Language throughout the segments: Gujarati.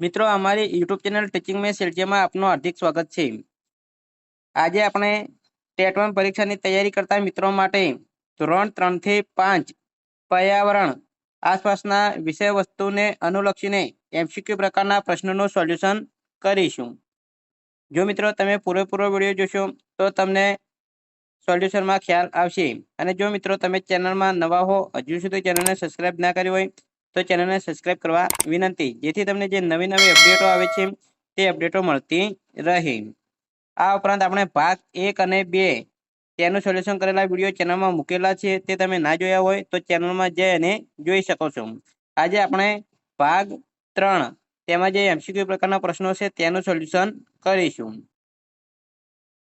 મિત્રો અમારી યુટ્યુબ ચેનલ ટીચિંગ મેં સેલ્ટિયામાં આપનું હાર્દિક સ્વાગત છે। આજે આપણે ટેટ 1 પરીક્ષાની તૈયારી કરતા મિત્રો માટે ધોરણ 3 થી 5 પર્યાવરણ આસપાસના વિષય વસ્તુને અનુલક્ષીને એમસીક્યુ પ્રકારના પ્રશ્નોનું સોલ્યુશન કરીશું। જો મિત્રો તમે પૂરેપૂરો વિડીયો જોશો તો તમને સોલ્યુશનમાં ખ્યાલ આવશે। અને જો મિત્રો તમે ચેનલમાં નવા હો, હજુ સુધી ચેનલને સબસ્ક્રાઇબ ના કરી હોય તો ચેનલને સબસ્ક્રાઇબ કરવા વિનંતી, જેથી તમને જે નવી નવી અપડેટો આવે છે તે અપડેટો મળતી રહે। આ ઉપરાંત આપણે ભાગ 1 અને 2 તેનું સોલ્યુશન કરેલા વિડીયો ચેનલમાં મૂકેલા છે, તે તમે ના જોયા હોય તો ચેનલમાં જઈ અને જોઈ શકો છો। આજે આપણે ભાગ 3 તેમાં જે એમસીક્યુ પ્રકારના પ્રશ્નો છે તેનું સોલ્યુશન કરીશું।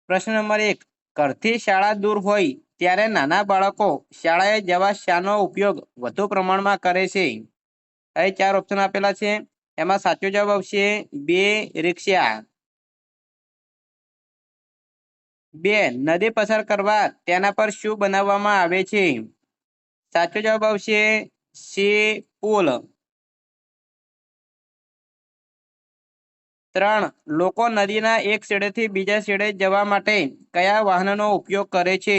પ્રશ્ન નંબર 1, ઘરથી શાળા દૂર હોય ત્યારે નાના બાળકો શાળાએ જવા શાનો ઉપયોગ વધુ પ્રમાણમાં કરે છે? અહીં 4 ઓપ્શન આપેલા છે, એમાં સાચો જવાબ આવશે 2, રિક્ષા। 2, નદી પસાર કરવા તેના પર શું બનાવવામાં આવે છે? સાચો જવાબ આવશે સી, પુલ। 3, લોકો નદીના એક છેડેથી બીજા છેડે જવા માટે કયા વાહનનો ઉપયોગ કરે છે?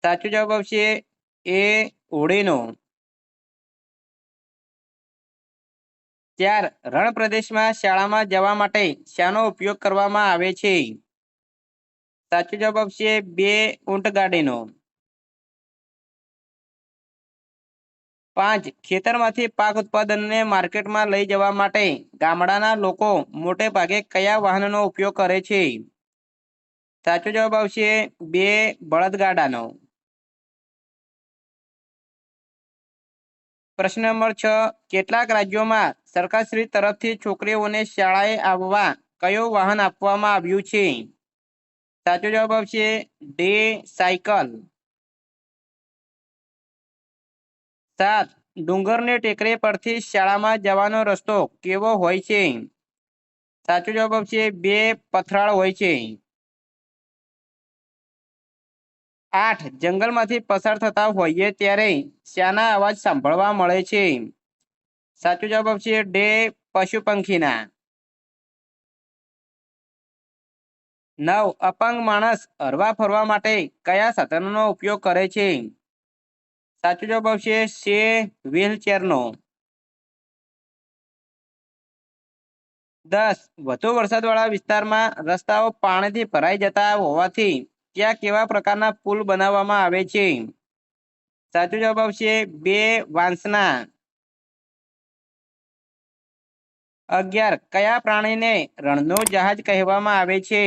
સાચો જવાબ આવશે એ, હોડીનો। 4, રણ પ્રદેશમાં શાળામાં જવા માટે શાનો ઉપયોગ કરવામાં આવે છે? સાચો જવાબ આવશે 2, ઊંટગાડીનો। 5, ખેતરમાંથી પાક ઉત્પાદનને માર્કેટમાં લઈ જવા માટે ગામડાના લોકો મોટે ભાગે કયા વાહનનો ઉપયોગ કરે છે? સાચો જવાબ આવશે 2, બળદગાડાનો। પ્રશ્ન નંબર 6, કેટલાક રાજ્યોમાં સરકારશ્રી તરફથી છોકરીઓને શાળાએ આવવા કયું વાહન આપવામાં આવ્યું છે? સાચો જવાબ આવશે ડી, સાયકલ। 7, ડુંગરની ટેકરી પરથી શાળામાં જવાનો રસ્તો કેવો હોય છે? સાચો જવાબ આવશે 2, પથરાળ હોય છે। 8, જંગલમાંથી પસાર થતા હોઈએ ત્યારે શાના અવાજ સાંભળવા મળે છે? સાચો જવાબ આવશે ડી, પશુ પંખીના। 9, અપંગ માણસ હરવા ફરવા માટે કયા સાધનોનો ઉપયોગ કરે છે? સાચો જવાબ આવશે સી, વ્હીલચેરનો। 10, વધુ વરસાદવાળા વિસ્તારમાં રસ્તાઓ પાણીથી ભરાઈ જતા હોવાથી ત્યાં કેવા પ્રકારના પુલ બનાવવામાં આવે છે? સાચો જવાબ આવશે 2, વાંસના। 11, કયા પ્રાણીને રણનું જહાજ કહેવામાં આવે છે?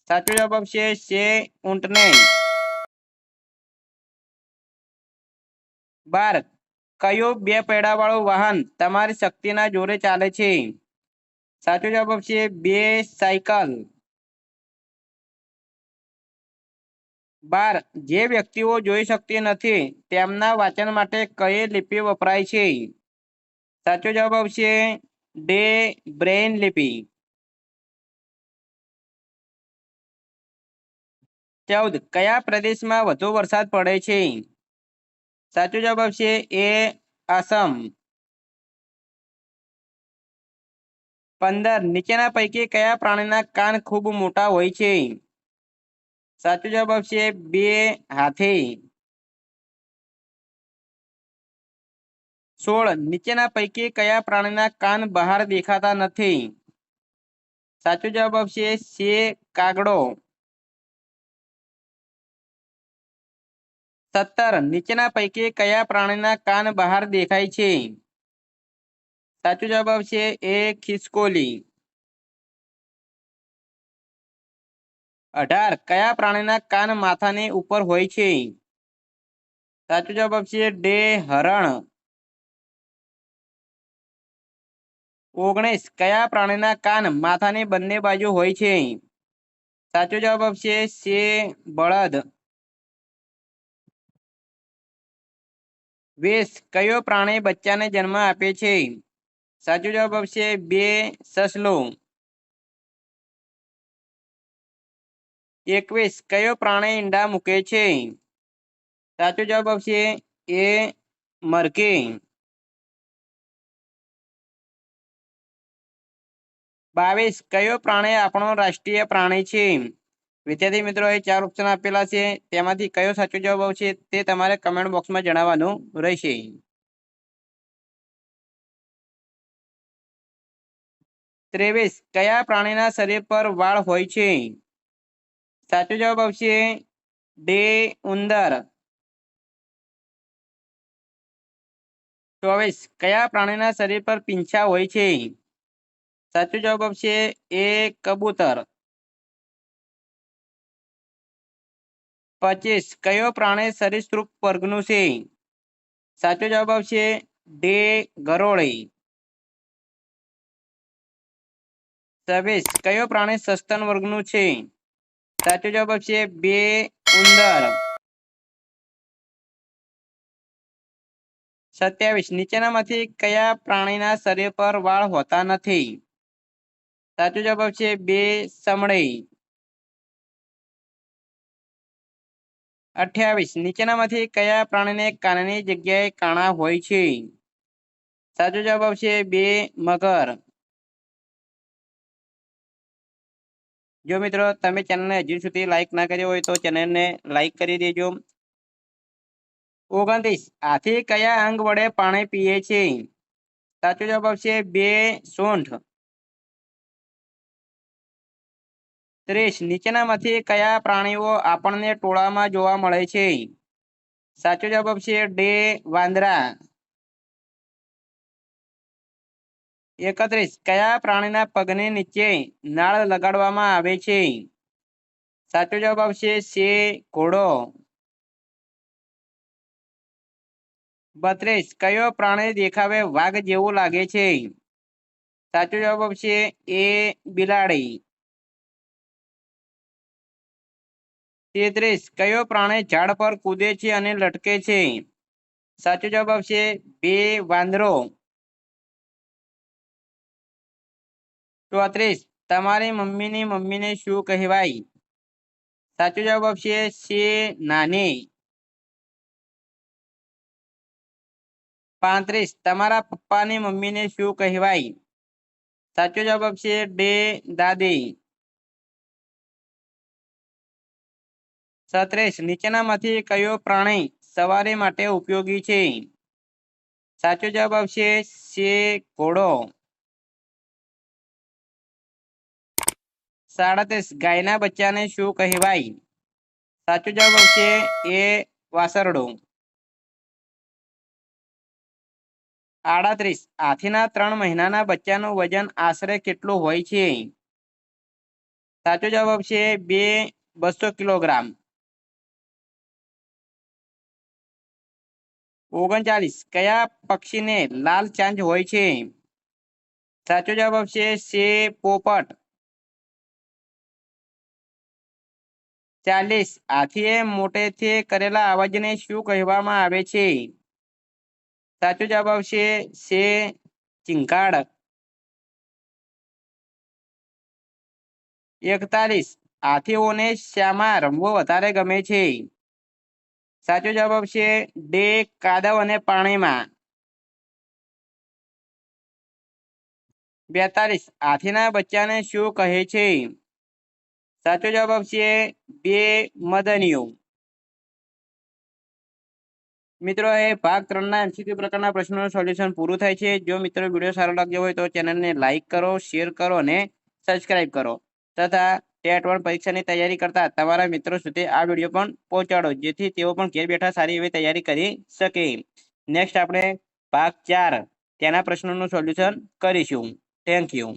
સાચો જવાબ આવશે સે, ઊંટને। 12, કયું 2 પૈડાવાળું વાહન તમારી શક્તિના જોરે ચાલે છે? સાચો જવાબ આવશે 2, સાયકલ। 12, જે વ્યક્તિઓ જોઈ શકતી નથી તેમના વાંચન માટે કઈ લિપિ વપરાય છે? સાચો જવાબ આવશે ડી, બ્રેઇલ લિપિ। 14, કયા પ્રદેશમાં વધુ વરસાદ પડે છે? સાચો જવાબ આવશે એ, આસામ। 15, નીચેના પૈકી કયા પ્રાણીના કાન ખૂબ મોટા હોય છે? સાચો જવાબ આવશે 2, હાથી। 16, નીચેના પૈકી કયા પ્રાણીના કાન બહાર દેખાતા નથી? સાચો જવાબ આવશે સી, કાગડો। 17, નીચેના પૈકી કયા પ્રાણીના કાન બહાર દેખાય છે? સાચો જવાબ આવશે એ, ખિસકોલી। 18, કયા પ્રાણીના કાન માથાની ઉપર હોય છે? સાચો જવાબ આવશે ડી, હરણ। 19, કયા પ્રાણીના કાન માથાની બંને બાજુ હોય છે? સાચો જવાબ આવશે સી, બળદ। 20, કયો પ્રાણી બચ્ચાને જન્મ આપે છે? સાચો જવાબ આવશે 2, સસલું। 21, કયો પ્રાણી ઈંડા મૂકે છે? સાચો જવાબ આવશે એ, મરઘી। 22 કયો પ્રાણી આપણો રાષ્ટ્રીય પ્રાણી છે? વિદ્યાર્થી મિત્રો એ 4 ઓપ્શન આપેલા છે, તેમાંથી કયો સાચો જવાબ આવશે તે તમારે કમેન્ટ બોક્સમાં જણાવવાનું રહેશે. 23 કયા પ્રાણીના શરીર પર વાળ હોય છે? સાચો જવાબ આવશે ડે ઉંદર. 24 કયા પ્રાણીના શરીર પર પીંછા હોય છે? સાચો જવાબ આવશે એ કબૂતર. 25 કયો પ્રાણી સરીસૃપ વર્ગનું છે? સાચો જવાબ આવશે ડે ગરોળી. 26 કયો પ્રાણી સસ્તન વર્ગનું છે? સાચો જવાબ આવશે બે ઉંદર. 27 નીચેનામાંથી કયા પ્રાણીના શરીર પર વાળ હોતા નથી? સાચો જવાબ આવશે બે સમડી. 28 નીચેનામાંથી કયા પ્રાણીને કાનની જગ્યાએ કાણા હોય છે? સાચો જવાબ આવશે બે મગર. જો મિત્રો તમે ચેનલને હજી સુધી લાઈક ના કરી હોય તો ચેનલને લાઈક કરી દેજો. 29 હાથી કયા અંગ વડે પાણી પીએ છે? સાચો જવાબ આવશે બે સૂંઠ. 30 નીચેનામાંથી કયા પ્રાણીઓ આપણને ટોળામાં જોવા મળે છે? સાચો જવાબ આવશે ડે વાંદરા. 31 કયા પ્રાણીના પગની નીચે નાળ લગાડવામાં આવે છે? સાચો જવાબ આવશે સે ઘોડો. 32 કયો પ્રાણી દેખાવે વાઘ જેવું લાગે છે? સાચો જવાબ આવશે એ બિલાડી. 33 કયો પ્રાણી ઝાડ પર કૂદે છે અને લટકે છે? સાચો જવાબ આવશે બે વાંદરો. 34 તમારી મમ્મીની મમ્મીને શું કહેવાય? સાચો જવાબ આવશે સે નાની. 35 તમારા પપ્પાની મમ્મીને શું કહેવાય? સાચો જવાબ આવશે ડે દાદી. 36 નીચેનામાંથી કયો પ્રાણી સવારી માટે ઉપયોગી છે? સાચો જવાબ આવશે સે ઘોડો. 37 ગાયના બચ્ચાને શું કહેવાય? સાચો જવાબ આવશે એ વાસરડું. 38 હાથીના 3 મહિનાના બચ્ચાનું વજન આશરે કેટલું હોય છે? સાચો જવાબ આવશે 200 કિલોગ્રામ. 39 કયા પક્ષીને લાલ ચાંચ હોય છે? સાચો જવાબ આવશે સે પોપટ. 40 હાથીએ મોટેથી કરેલા અવાજને શું કહેવામાં આવે છે? સાચો જવાબ આવશે સે ચિંકાડ. 41 હાથીઓને શામાં રમવું વધારે ગમે છે? સાચો જવાબ આવશે ડે કાદવ અને પાણીમાં. 42 હાથીના બચ્ચાને શું કહે છે? સાચો જવાબ આવશે બે મદનિયું. મિત્રો એ ભાગ 3 ના MCQ પ્રકારના પ્રશ્નોનું સોલ્યુશન પૂરું થાય છે. જો મિત્રો વિડીયો સારો લાગ્યો હોય તો ચેનલને લાઈક કરો, શેર કરો અને સબસ્ક્રાઇબ કરો તથા ટેટ 1 પરીક્ષાની તૈયારી કરતા તમારા મિત્રો સુધી આ વિડીયો પણ પહોંચાડો, જેથી તેઓ પણ ઘેર બેઠા સારી એવી તૈયારી કરી શકે. નેક્સ્ટ આપણે ભાગ 4 તેના પ્રશ્નોનું સોલ્યુશન કરીશું. Thank you.